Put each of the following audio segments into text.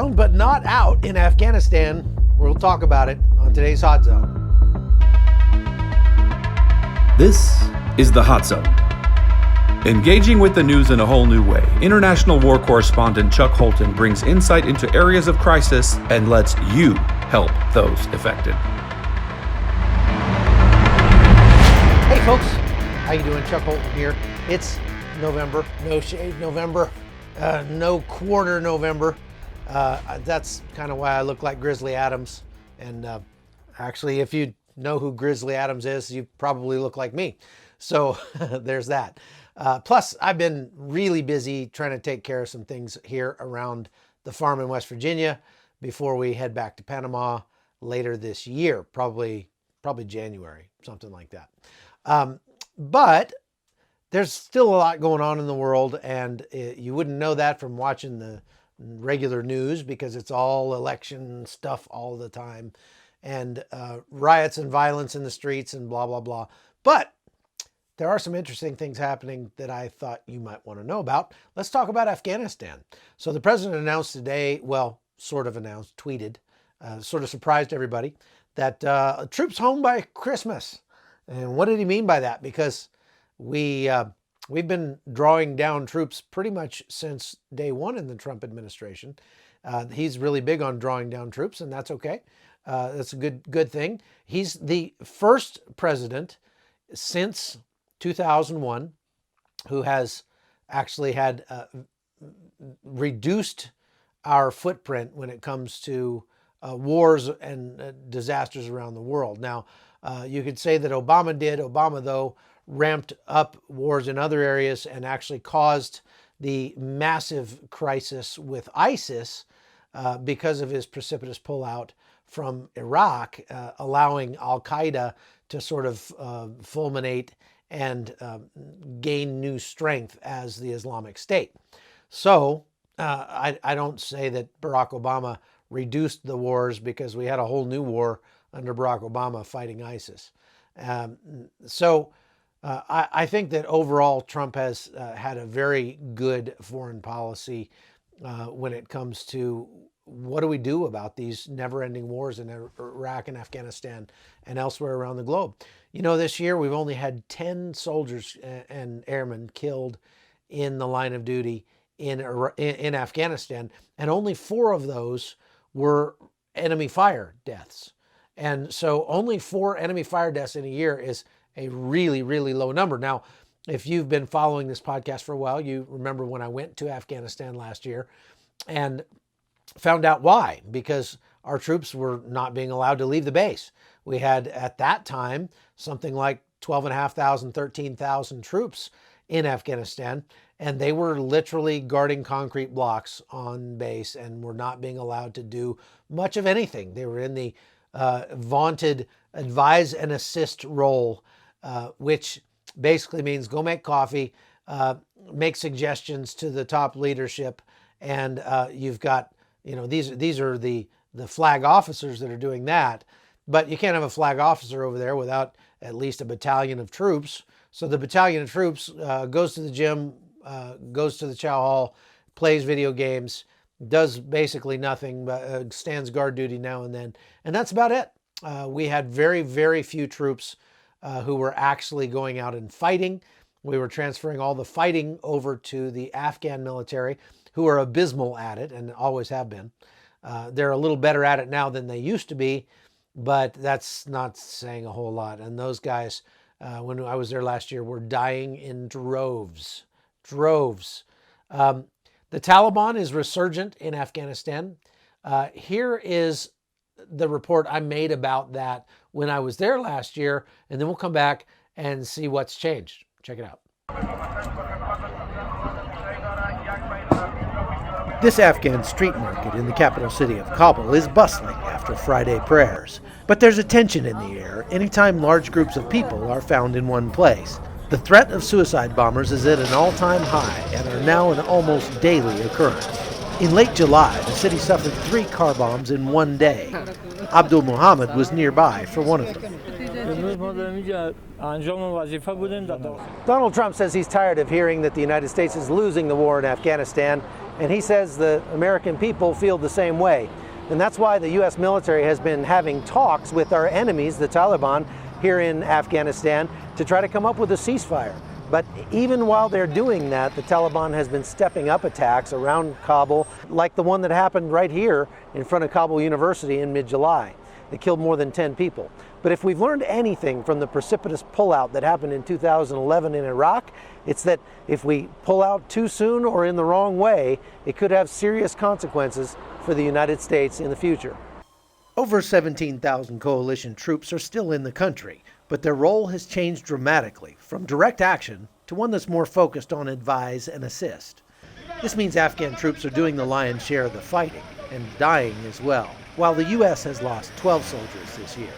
down, but not out in Afghanistan. We'll talk about it on today's Hot Zone. This is the Hot Zone. Engaging with the news in a whole new way, international war correspondent Chuck Holton brings insight into areas of crisis and lets you help those affected. Hey folks, how you doing? Chuck Holton here. It's November, no shave November, no quarter November. That's kind of why I look like Grizzly Adams. And actually, if you know who Grizzly Adams is, you probably look like me. So there's that. Plus, I've been really busy trying to take care of some things here around the farm in West Virginia before we head back to Panama later this year, probably January, something like that. But there's still a lot going on in the world, and you wouldn't know that from watching the regular news because it's all election stuff all the time, and riots and violence in the streets and blah, blah, blah. But there are some interesting things happening that I thought you might want to know about. Let's talk about Afghanistan. So the president announced today, well, sort of announced, tweeted, sort of surprised everybody, that troops home by Christmas. And what did he mean by that? Because we've been drawing down troops pretty much since day one in the Trump administration. He's really big on drawing down troops, and that's okay. That's a good thing. He's the first president since 2001 who has actually had reduced our footprint when it comes to wars and disasters around the world. Now, you could say that Obama did. Obama, though, ramped up wars in other areas and actually caused the massive crisis with ISIS because of his precipitous pullout from Iraq, allowing Al-Qaeda to sort of fulminate and gain new strength as the Islamic State. So I don't say that Barack Obama reduced the wars because we had a whole new war under Barack Obama fighting ISIS. I think that overall Trump has had a very good foreign policy when it comes to what do we do about these never-ending wars in Iraq and Afghanistan and elsewhere around the globe. You know, this year we've only had 10 soldiers and airmen killed in the line of duty in Afghanistan, and only 4 of those were enemy fire deaths. And so only 4 enemy fire deaths in a year is a really, really low number. Now, if you've been following this podcast for a while, you remember when I went to Afghanistan last year and found out why, because our troops were not being allowed to leave the base. We had, at that time, something like 12,500, 13,000 troops in Afghanistan, and they were literally guarding concrete blocks on base and were not being allowed to do much of anything. They were in the vaunted advise and assist role, which basically means go make coffee, make suggestions to the top leadership, and you've got, you know, these are the flag officers that are doing that, but you can't have a flag officer over there without at least a battalion of troops. So the battalion of troops goes to the gym, goes to the chow hall, plays video games, does basically nothing, but stands guard duty now and then, and that's about it. We had very, very few troops who were actually going out and fighting. We were transferring all the fighting over to the Afghan military, who are abysmal at it and always have been. They're a little better at it now than they used to be, but that's not saying a whole lot. And those guys, when I was there last year, were dying in droves. The Taliban is resurgent in Afghanistan. Here is the report I made about that when I was there last year, and then we'll come back and see what's changed. Check it out. This Afghan street market in the capital city of Kabul is bustling after Friday prayers. But there's a tension in the air anytime large groups of people are found in one place. The threat of suicide bombers is at an all-time high and are now an almost daily occurrence. In late July, the city suffered 3 car bombs in one day. Abdul Muhammad was nearby for one of them. Donald Trump says he's tired of hearing that the United States is losing the war in Afghanistan And he says the American people feel the same way. And that's why the U.S. military has been having talks with our enemies, the Taliban, here in Afghanistan, to try to come up with a ceasefire. But even while they're doing that, the Taliban has been stepping up attacks around Kabul, like the one that happened right here in front of Kabul University in mid-July. They killed more than 10 people. But if we've learned anything from the precipitous pullout that happened in 2011 in Iraq, it's that if we pull out too soon or in the wrong way, it could have serious consequences for the United States in the future. Over 17,000 coalition troops are still in the country, but their role has changed dramatically from direct action to one that's more focused on advise and assist. This means Afghan troops are doing the lion's share of the fighting and dying as well. While the U.S. has lost 12 soldiers this year,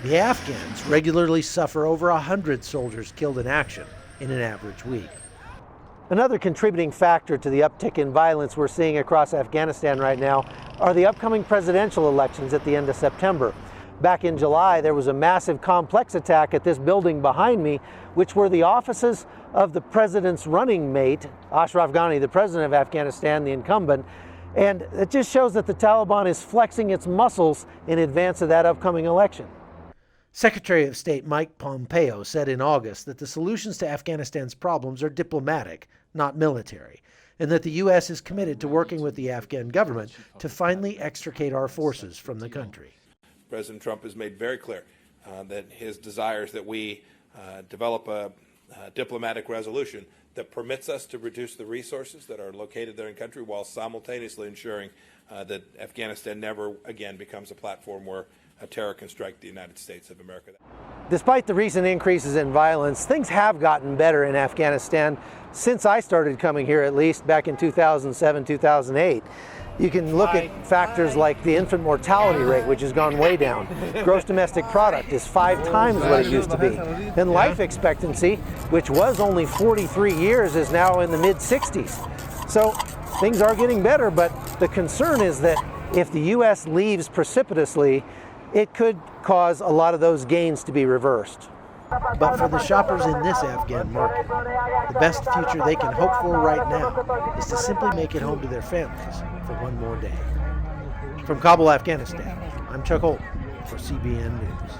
the Afghans regularly suffer over 100 soldiers killed in action in an average week. Another contributing factor to the uptick in violence we're seeing across Afghanistan right now are the upcoming presidential elections at the end of September. Back in July, there was a massive complex attack at this building behind me, which were the offices of the president's running mate, Ashraf Ghani, the president of Afghanistan, the incumbent. And it just shows that the Taliban is flexing its muscles in advance of that upcoming election. Secretary of State Mike Pompeo said in August that the solutions to Afghanistan's problems are diplomatic, not military, and that the U.S. is committed to working with the Afghan government to finally extricate our forces from the country. President Trump has made very clear that his desire is that we develop a diplomatic resolution that permits us to reduce the resources that are located there in country while simultaneously ensuring that Afghanistan never again becomes a platform where a terror can strike the United States of America. Despite the recent increases in violence, things have gotten better in Afghanistan since I started coming here, at least back in 2007, 2008. You can look at factors like the infant mortality rate, which has gone way down. Gross domestic product is 5 times what it used to be. And life expectancy, which was only 43 years, is now in the mid-60s. So things are getting better, but the concern is that if the U.S. leaves precipitously, it could cause a lot of those gains to be reversed. But for the shoppers in this Afghan market, the best future they can hope for right now is to simply make it home to their families for one more day. From Kabul, Afghanistan, I'm Chuck Holton for CBN News.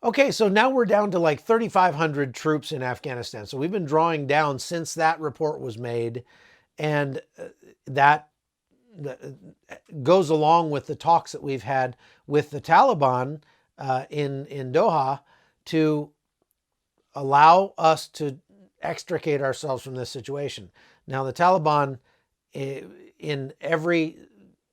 Okay, so now we're down to like 3,500 troops in Afghanistan. So we've been drawing down since that report was made, and that goes along with the talks that we've had with the Taliban in Doha to allow us to extricate ourselves from this situation. Now, the Taliban, in every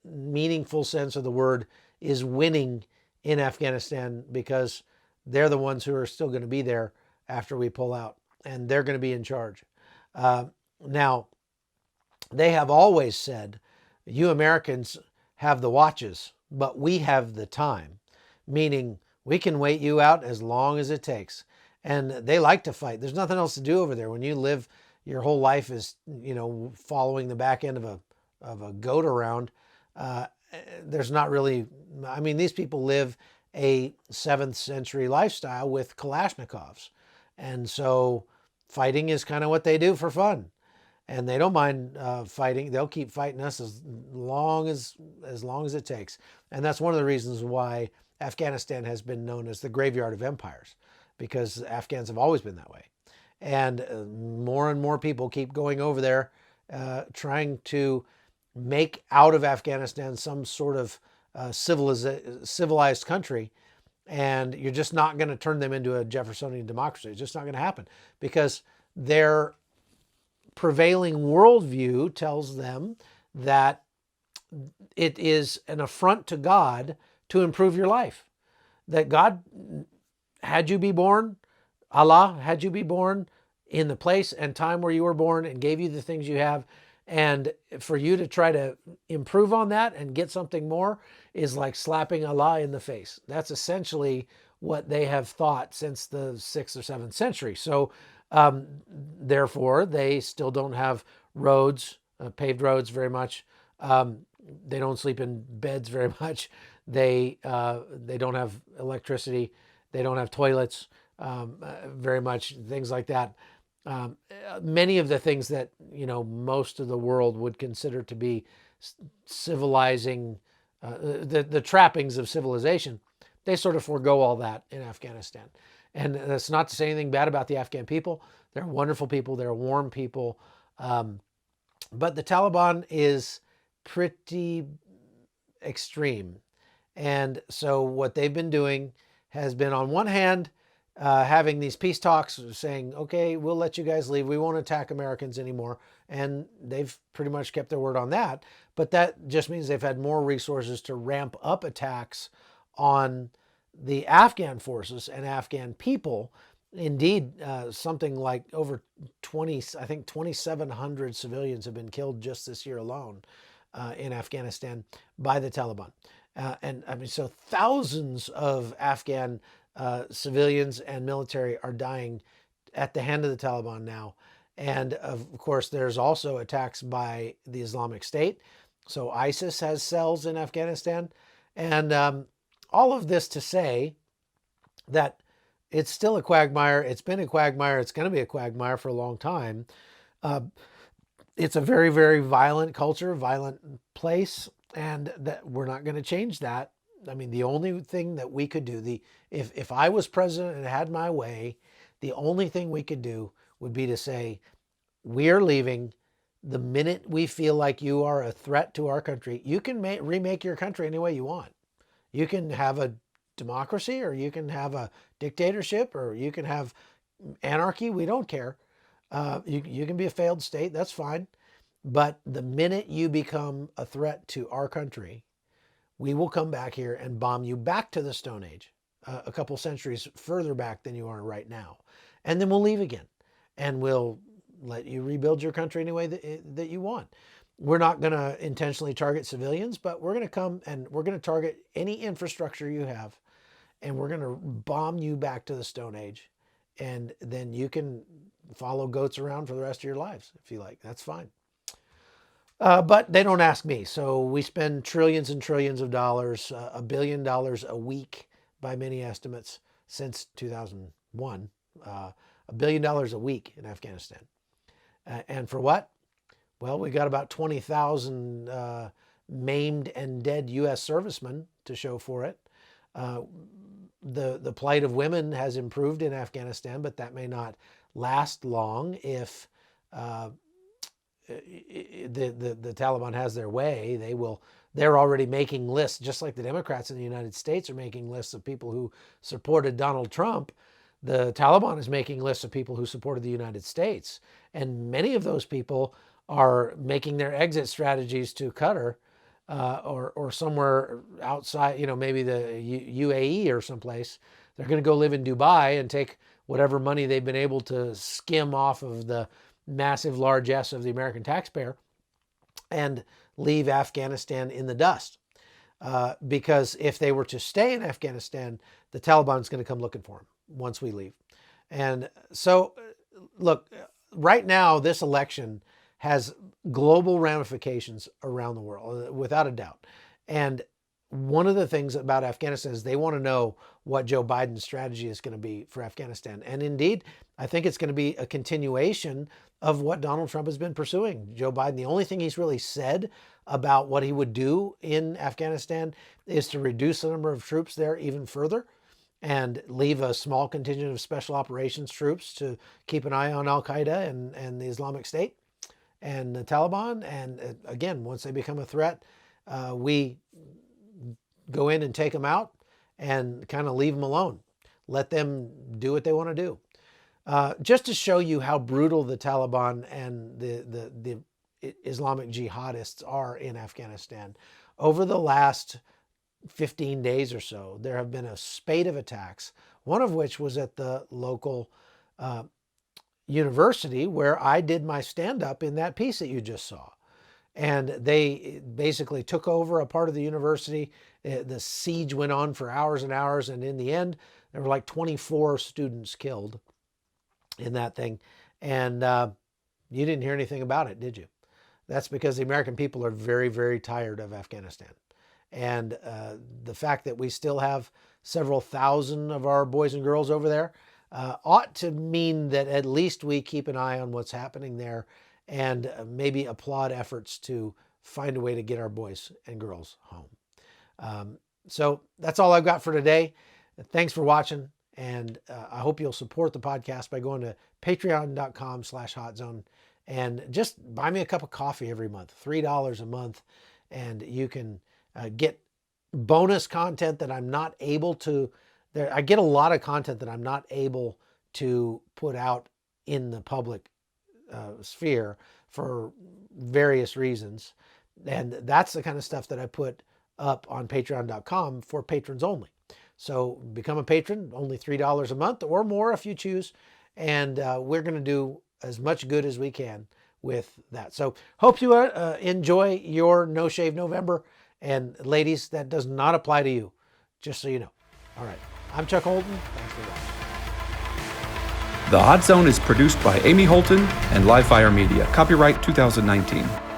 meaningful sense of the word, is winning in Afghanistan because they're the ones who are still going to be there after we pull out, and they're going to be in charge. Now, they have always said, you Americans have the watches, but we have the time, meaning we can wait you out as long as it takes. And they like to fight. There's nothing else to do over there. When you live, your whole life is, following the back end of a goat around. There's not really, these people live a 7th century lifestyle with Kalashnikovs. And so fighting is kind of what they do for fun. And they don't mind fighting. They'll keep fighting us as long as it takes. And that's one of the reasons why Afghanistan has been known as the graveyard of empires, because Afghans have always been that way. And more and more people keep going over there, trying to make out of Afghanistan some sort of civilized country. And you're just not going to turn them into a Jeffersonian democracy. It's just not going to happen, because their prevailing worldview tells them that it is an affront to God to improve your life. That God had you be born, Allah had you be born in the place and time where you were born and gave you the things you have. And for you to try to improve on that and get something more is like slapping Allah in the face. That's essentially what they have thought since the 6th or 7th century. So therefore, they still don't have roads, paved roads very much. They don't sleep in beds very much. They don't have electricity. They don't have toilets very much, things like that. Many of the things that, most of the world would consider to be civilizing, the trappings of civilization, they sort of forego all that in Afghanistan. And that's not to say anything bad about the Afghan people. They're wonderful people. They're warm people. But the Taliban is pretty extreme. And so what they've been doing has been, on one hand, having these peace talks, saying, okay, we'll let you guys leave. We won't attack Americans anymore. And they've pretty much kept their word on that. But that just means they've had more resources to ramp up attacks on the Afghan forces and Afghan people. Indeed, something like over 2,700 civilians have been killed just this year alone in Afghanistan by the Taliban. And I mean, so thousands of Afghan civilians and military are dying at the hand of the Taliban now. And of course, there's also attacks by the Islamic State. So ISIS has cells in Afghanistan. And all of this to say that it's still a quagmire. It's been a quagmire. It's going to be a quagmire for a long time. It's a very, very violent culture, violent place, and that we're not going to change that. I mean, the only thing that we could do, if I was president and had my way, the only thing we could do would be to say, we are leaving the minute we feel like you are a threat to our country. You can remake your country any way you want. You can have a democracy, or you can have a dictatorship, or you can have anarchy. We don't care. You can be a failed state. That's fine. But the minute you become a threat to our country, we will come back here and bomb you back to the Stone Age, a couple centuries further back than you are right now. And then we'll leave again, and we'll let you rebuild your country any way that you want. We're not going to intentionally target civilians, but we're going to come and we're going to target any infrastructure you have, and we're going to bomb you back to the Stone Age. And then you can follow goats around for the rest of your lives if you like. That's fine. But they don't ask me. So we spend trillions and trillions of dollars, $1 billion a week by many estimates since 2001, $1 billion a week in Afghanistan. And for what? Well, we got about 20,000 maimed and dead U.S. servicemen to show for it. The plight of women has improved in Afghanistan, but that may not last long if the Taliban has their way. They're already making lists, just like the Democrats in the United States are making lists of people who supported Donald Trump. The Taliban is making lists of people who supported the United States. And many of those people are making their exit strategies to Qatar or somewhere outside, maybe the UAE or someplace. They're going to go live in Dubai and take whatever money they've been able to skim off of the massive largesse of the American taxpayer and leave Afghanistan in the dust. Because if they were to stay in Afghanistan, the Taliban's going to come looking for them once we leave. And so, look, right now, this election has global ramifications around the world, without a doubt. And one of the things about Afghanistan is they want to know what Joe Biden's strategy is going to be for Afghanistan. And indeed, I think it's going to be a continuation of what Donald Trump has been pursuing. Joe Biden, the only thing he's really said about what he would do in Afghanistan is to reduce the number of troops there even further and leave a small contingent of special operations troops to keep an eye on Al-Qaeda and the Islamic State and the Taliban. And again, once they become a threat, we go in and take them out and kind of leave them alone. Let them do what they want to do. Just to show you how brutal the Taliban and the Islamic jihadists are in Afghanistan, over the last 15 days or so, there have been a spate of attacks, one of which was at the local university where I did my stand-up in that piece that you just saw. And they basically took over a part of the university. The siege went on for hours and hours, and in the end, there were like 24 students killed in that thing. And you didn't hear anything about it, did you? That's because the American people are very, very tired of Afghanistan. And the fact that we still have several thousand of our boys and girls over there ought to mean that at least we keep an eye on what's happening there and maybe applaud efforts to find a way to get our boys and girls home. So that's all I've got for today. Thanks for watching. And I hope you'll support the podcast by going to patreon.com/hotzone and just buy me a cup of coffee every month, $3 a month. And you can get bonus content that I'm not able to, I get a lot of content that I'm not able to put out in the public sphere for various reasons. And that's the kind of stuff that I put up on patreon.com for patrons only. So become a patron, only $3 a month or more if you choose. And we're going to do as much good as we can with that. So hope you enjoy your No Shave November. And ladies, that does not apply to you, just so you know. All right. I'm Chuck Holton. Thanks for watching. The Hot Zone is produced by Amy Holton and Livefire Media. Copyright 2019.